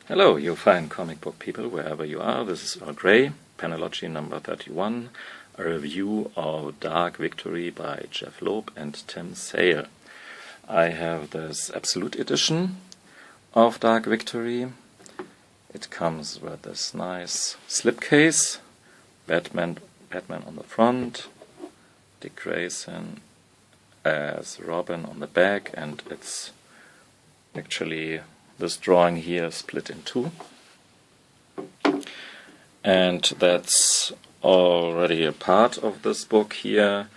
Hello, you fine comic book people, wherever you are. This is Earl Grey, panellogy number 31, a review of Dark Victory by Jeph Loeb and Tim Sale. I have this Absolute Edition of Dark Victory. It comes with this nice slipcase, Batman on the front, Dick Grayson as Robin on the back, and it's actually this drawing here split in two, and that's already a part of this book here,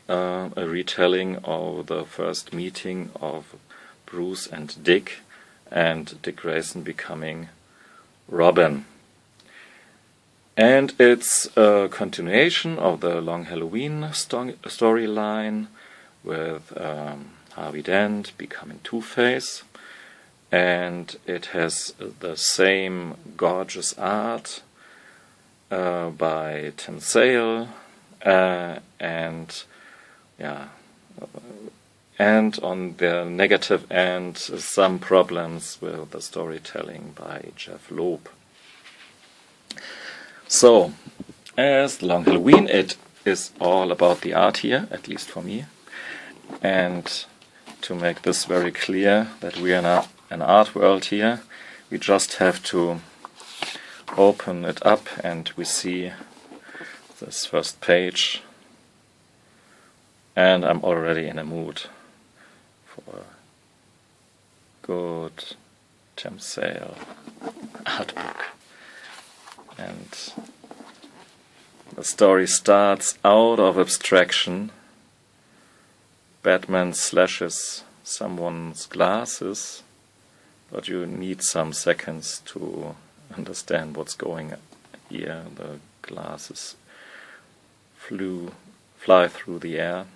a retelling of the first meeting of Bruce and Dick Grayson becoming Robin. And it's a continuation of the Long Halloween storyline with Harvey Dent becoming Two-Face, and it has the same gorgeous art by Tim Sale, and on the negative end, some problems with the storytelling by Jeph Loeb. So, as Long Halloween, it is all about the art here, at least for me. And to make this very clear that we are in an art world here, we just have to open it up and we see this first page. And I'm already in a mood for a good Tim Sale art book. And the story starts out of abstraction. Batman slashes someone's glasses, but you need some seconds to understand what's going on here. The glasses fly through the air.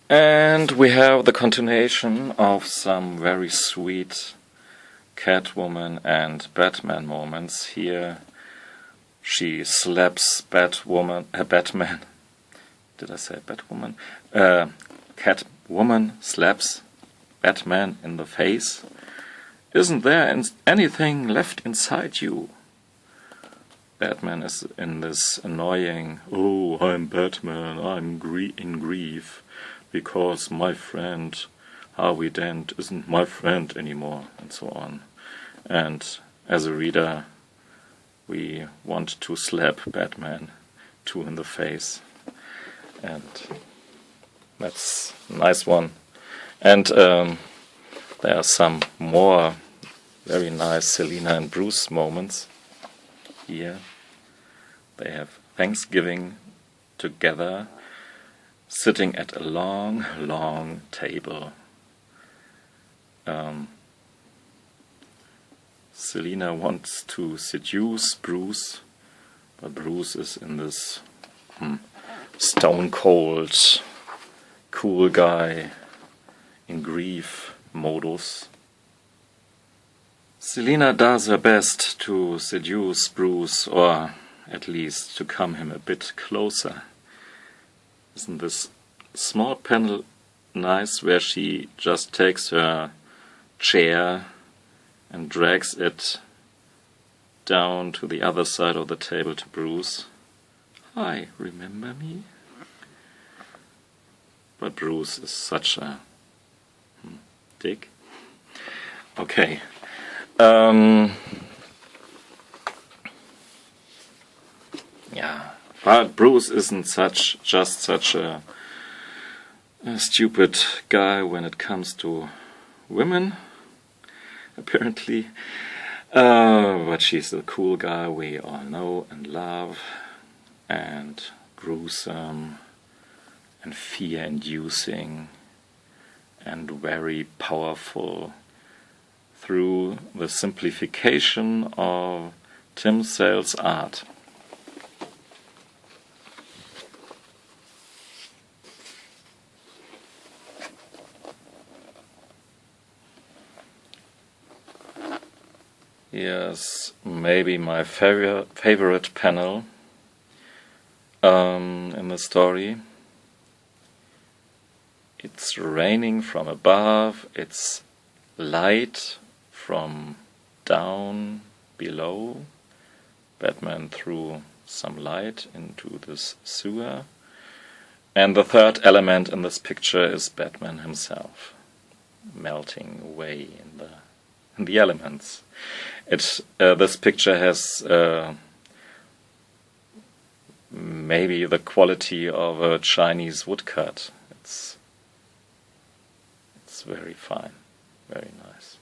And we have the continuation of some very sweet Catwoman and Batman moments. Here she slaps Batman. Did I say Batwoman? Catwoman slaps Batman in the face. Isn't there anything left inside you? Batman is in this annoying, "Oh, I'm Batman, I'm in grief, because my friend Harvey Dent isn't my friend anymore," and so on. And as a reader, we want to slap Batman too in the face. And that's a nice one. And there are some more very nice Selina and Bruce moments here. They have Thanksgiving together, sitting at a long, long table. Selina wants to seduce Bruce, but Bruce is in this stone-cold, cool guy in grief modus. Selina does her best to seduce Bruce, or at least to come him a bit closer. Isn't this small panel nice, where she just takes her chair and drags it down to the other side of the table to Bruce? "Hi, remember me?" But Bruce is such a dick. Okay. But Bruce isn't just such a stupid guy when it comes to women, apparently. But she's a cool guy we all know and love, and gruesome and fear-inducing and very powerful through the simplification of Tim Sale's art. Here's maybe my favorite panel in the story. It's raining from above, it's light from down below. Batman threw some light into this sewer. And the third element in this picture is Batman himself, melting away in the elements. This picture has maybe the quality of a Chinese woodcut. It's very fine, very nice.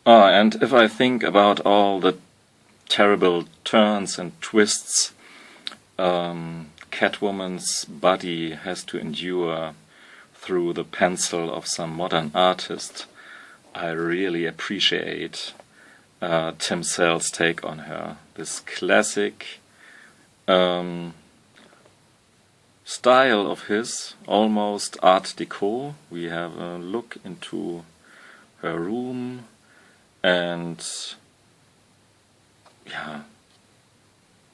And if I think about all the terrible turns and twists Catwoman's body has to endure through the pencil of some modern artist, I really appreciate Tim Sale's take on her. This classic style of his, almost art deco. We have a look into her room, and yeah,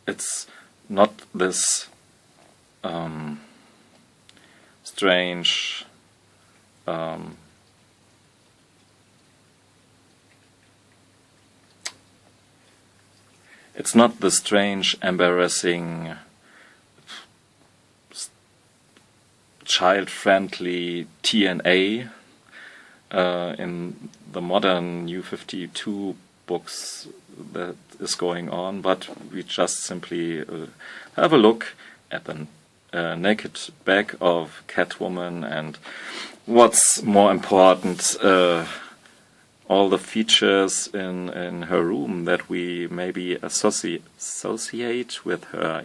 it's not this strange it's not the strange, embarrassing, child-friendly TNA in the modern New 52 books that is going on, but we just simply have a look at the naked back of Catwoman, and what's more important, all the features in her room that we maybe associate with her,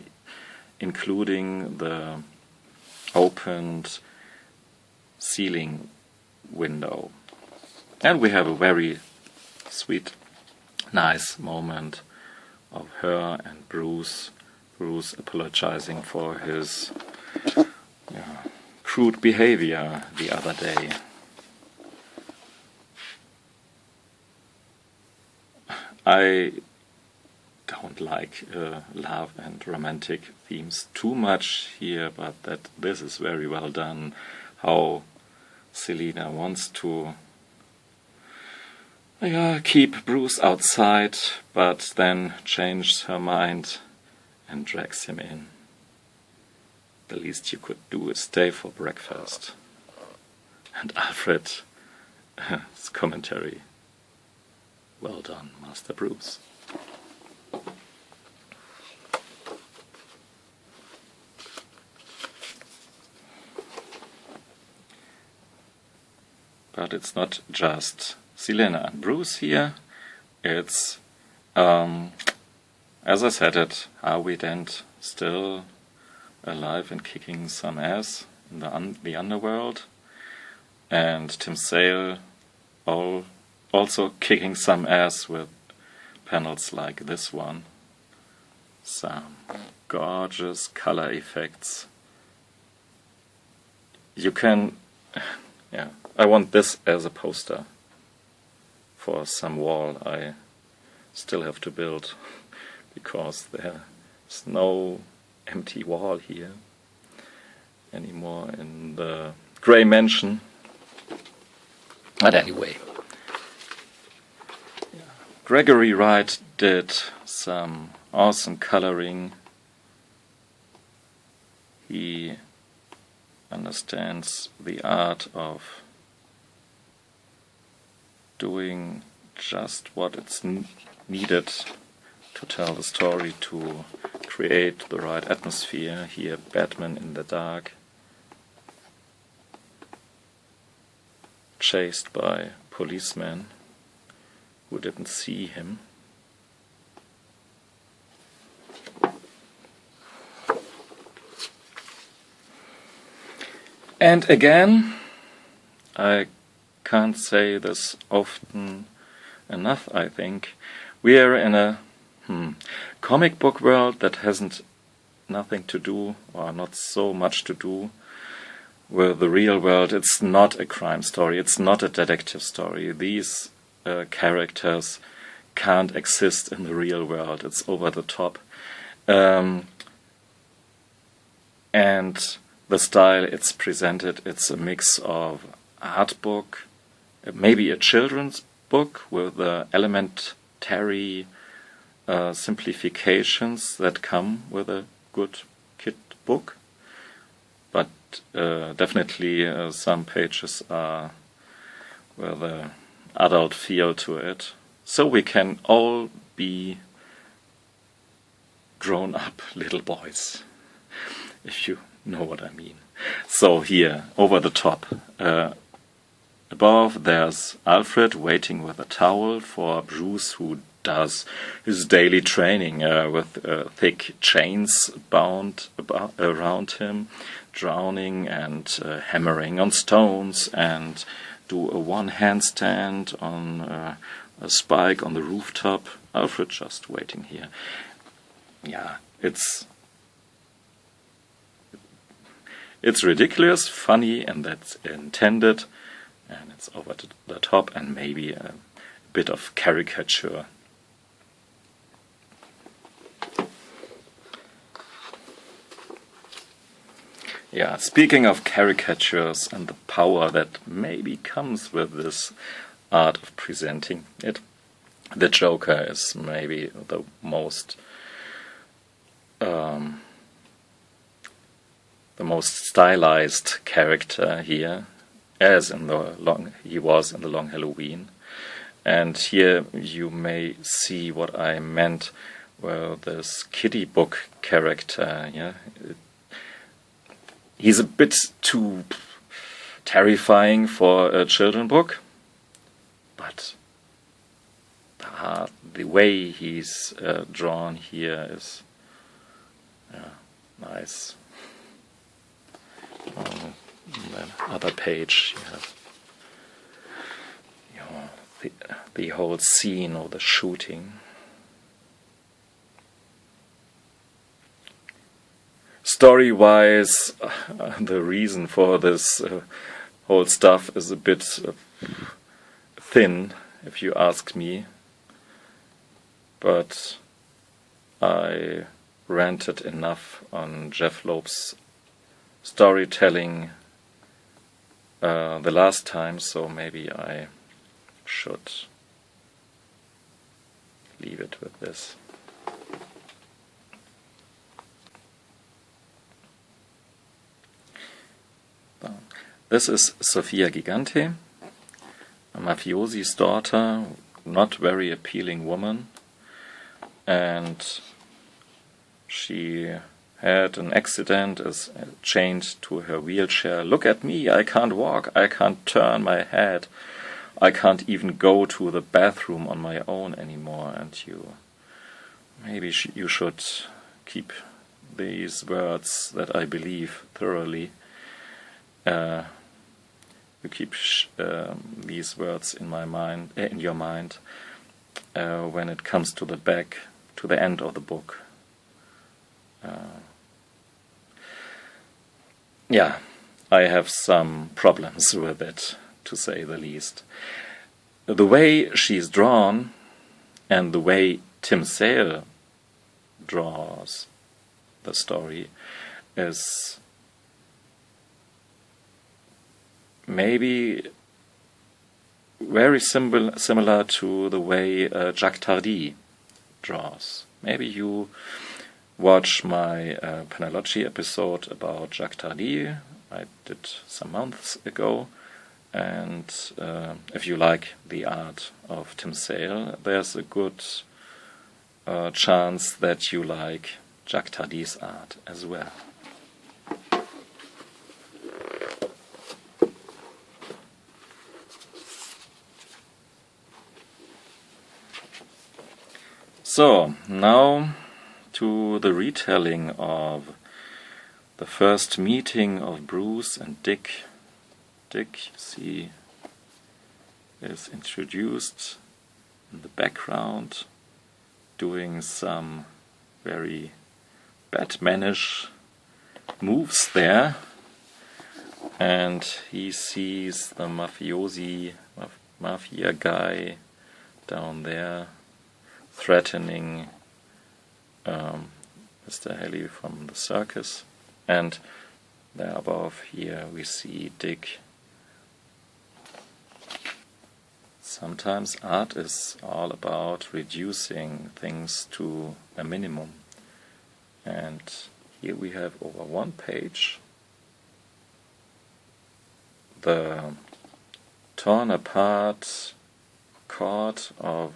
including the opened ceiling window. And we have a very sweet, nice moment of her and Bruce apologizing for his crude behavior the other day. I don't like love and romantic themes too much here, but this is very well done. How Selina wants to keep Bruce outside, but then changes her mind and drags him in. The least you could do is stay for breakfast. And Alfred's commentary. Well done, Master Bruce. But it's not just Selina and Bruce here. It's, as I said it, Harvey Dent still alive and kicking some ass in the underworld, and Tim Sale also kicking some ass with panels like this one. Some gorgeous color effects. You can, I want this as a poster for some wall I still have to build, because there's no empty wall here anymore in the Grey Mansion. But anyway, Gregory Wright did some awesome coloring. He understands the art of doing just what it's needed to tell the story, to create the right atmosphere. Here, Batman in the dark, chased by policemen who didn't see him. And again, I can't say this often enough, I think, we are in a comic book world that hasn't nothing to do, or not so much to do, with the real world. It's not a crime story, it's not a detective story. These characters can't exist in the real world, it's over the top. And the style it's presented, it's a mix of art book, maybe a children's book with elementary simplifications that come with a good kid book, but definitely some pages are with an adult feel to it, so we can all be grown-up little boys, if you know what I mean. So here, over the top, above there's Alfred waiting with a towel for Bruce, who does his daily training with thick chains bound around him, drowning and hammering on stones, and do a one handstand on a spike on the rooftop. Alfred just waiting here. Yeah, it's ridiculous, funny, and that's intended, and it's over the top, and maybe a bit of caricature. Yeah, speaking of caricatures and the power that maybe comes with this art of presenting it, the Joker is maybe the most stylized character here, as he was in the Long Halloween. And here you may see what I meant with this kiddie book character. Yeah, he's a bit too terrifying for a children's book, but the way he's drawn here is nice. On the other page you have the whole scene of the shooting. Story-wise, the reason for this whole stuff is a bit thin, if you ask me, but I ranted enough on Jeph Loeb's storytelling the last time, so maybe I should leave it with this. This is Sofia Gigante, a mafiosi's daughter, not very appealing woman, and she had an accident, is chained to her wheelchair. Look at me, I can't walk, I can't turn my head, I can't even go to the bathroom on my own anymore. And maybe you should keep these words that I believe thoroughly. You keep these words in your mind when it comes to the end of the book. Yeah, I have some problems with it, to say the least. The way she's drawn and the way Tim Sale draws the story is maybe very similar to the way Jacques Tardy draws. Maybe you watch my panellogy episode about Jacques Tardy I did some months ago, and if you like the art of Tim Sale, there's a good chance that you like Jacques Tardy's art as well. So, now to the retelling of the first meeting of Bruce and Dick. Dick, you see, is introduced in the background, doing some very Batmanish moves there, and he sees the mafia guy down there threatening Mr. Haley from the circus, and there above here we see Dick. Sometimes art is all about reducing things to a minimum, and here we have over one page the torn apart cord of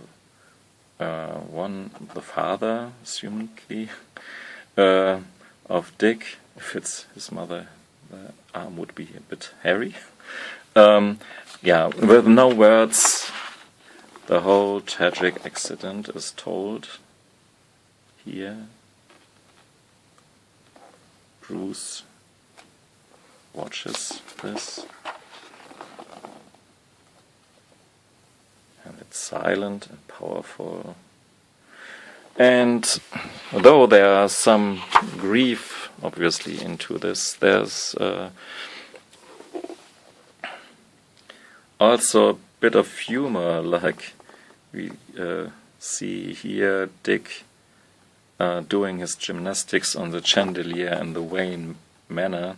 the father, assumedly, of Dick. If it's his mother, the arm would be a bit hairy. Yeah, with no words, the whole tragic accident is told here. Bruce watches this, and it's silent and powerful. And though there are some grief, obviously, into this, there's also a bit of humor, like we see here Dick doing his gymnastics on the chandelier in the Wayne manner.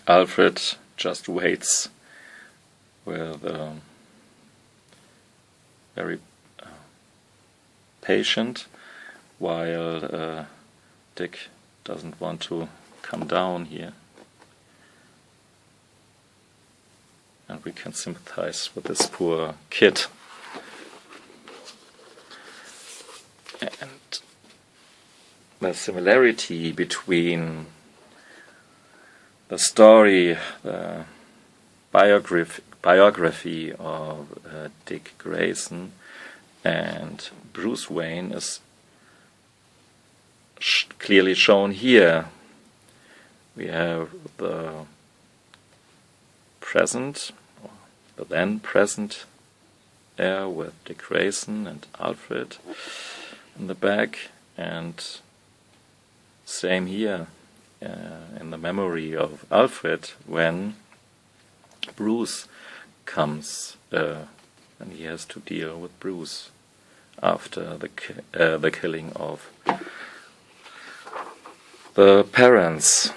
Alfred just waits with very patient, while Dick doesn't want to come down here. And we can sympathize with this poor kid. And the similarity between the story, the biography of Dick Grayson and Bruce Wayne is clearly shown here. We have the present, or the then present air with Dick Grayson and Alfred in the back, and same here in the memory of Alfred when Bruce comes, and he has to deal with Bruce after the killing of the parents.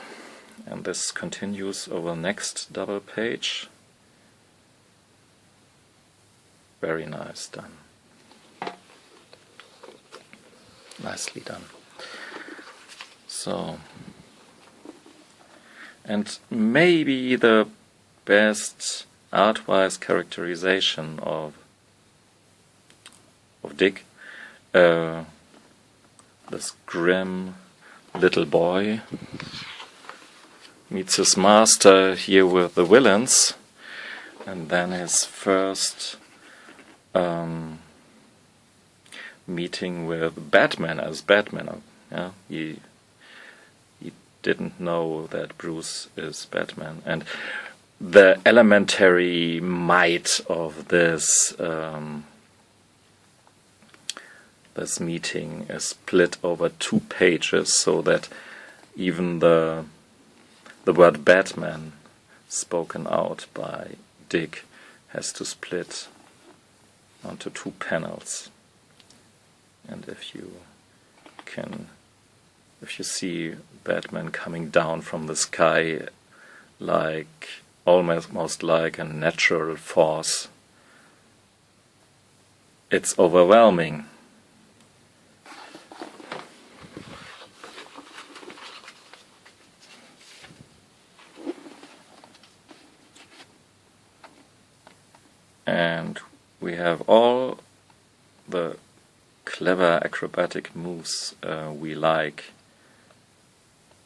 And this continues over the next double page. Very nice done. Nicely done. So, and maybe the best art-wise characterization of Dick, this grim little boy meets his master here with the villains, and then his first meeting with Batman as Batman. Yeah, he didn't know that Bruce is Batman, and the elementary might of this this meeting is split over 2 pages, so that even the word Batman spoken out by Dick has to split onto 2 panels. And if you see Batman coming down from the sky like almost like a natural force, it's overwhelming. And we have all the clever acrobatic moves we like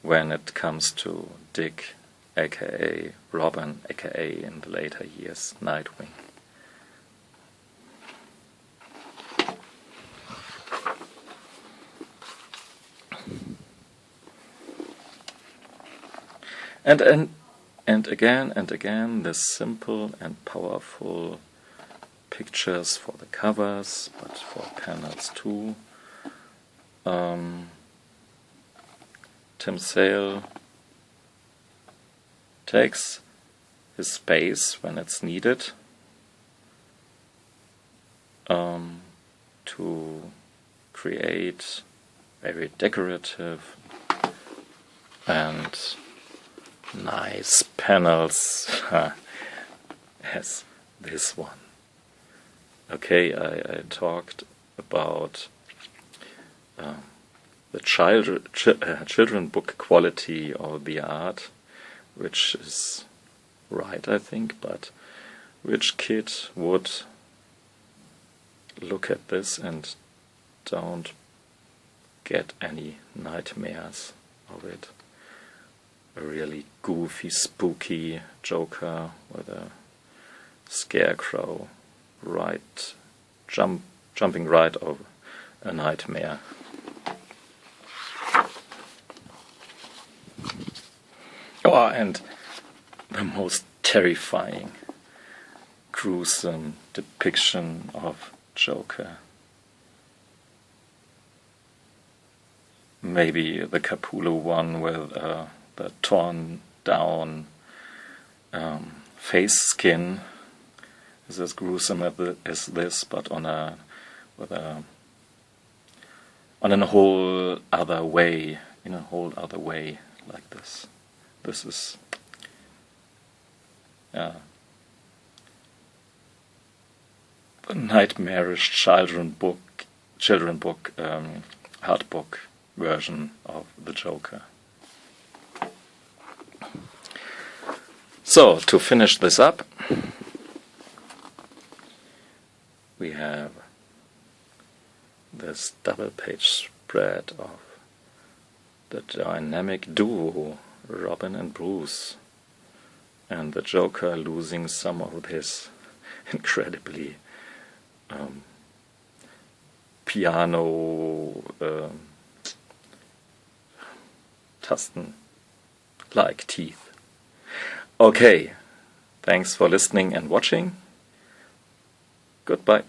when it comes to Dick, aka Robin, aka in the later years Nightwing. And again, this simple and powerful pictures for the covers, but for panels too. Tim Sale takes his space when it's needed to create very decorative and nice panels as this one. Okay, I talked about the children book quality of the art, which is right, I think, but which kid would look at this and don't get any nightmares of it? A really goofy, spooky Joker with a scarecrow jumping right over a nightmare. Oh, and the most terrifying, gruesome depiction of Joker. Maybe the Capullo one with the torn down face skin is as gruesome as this, but on a whole other way, in a whole other way, like this. This is a nightmarish children book hard book version of the Joker. So, to finish this up, we have this double-page spread of the dynamic duo Robin and Bruce, and the Joker losing some of his incredibly piano Tasten-like teeth. Okay, thanks for listening and watching. Goodbye.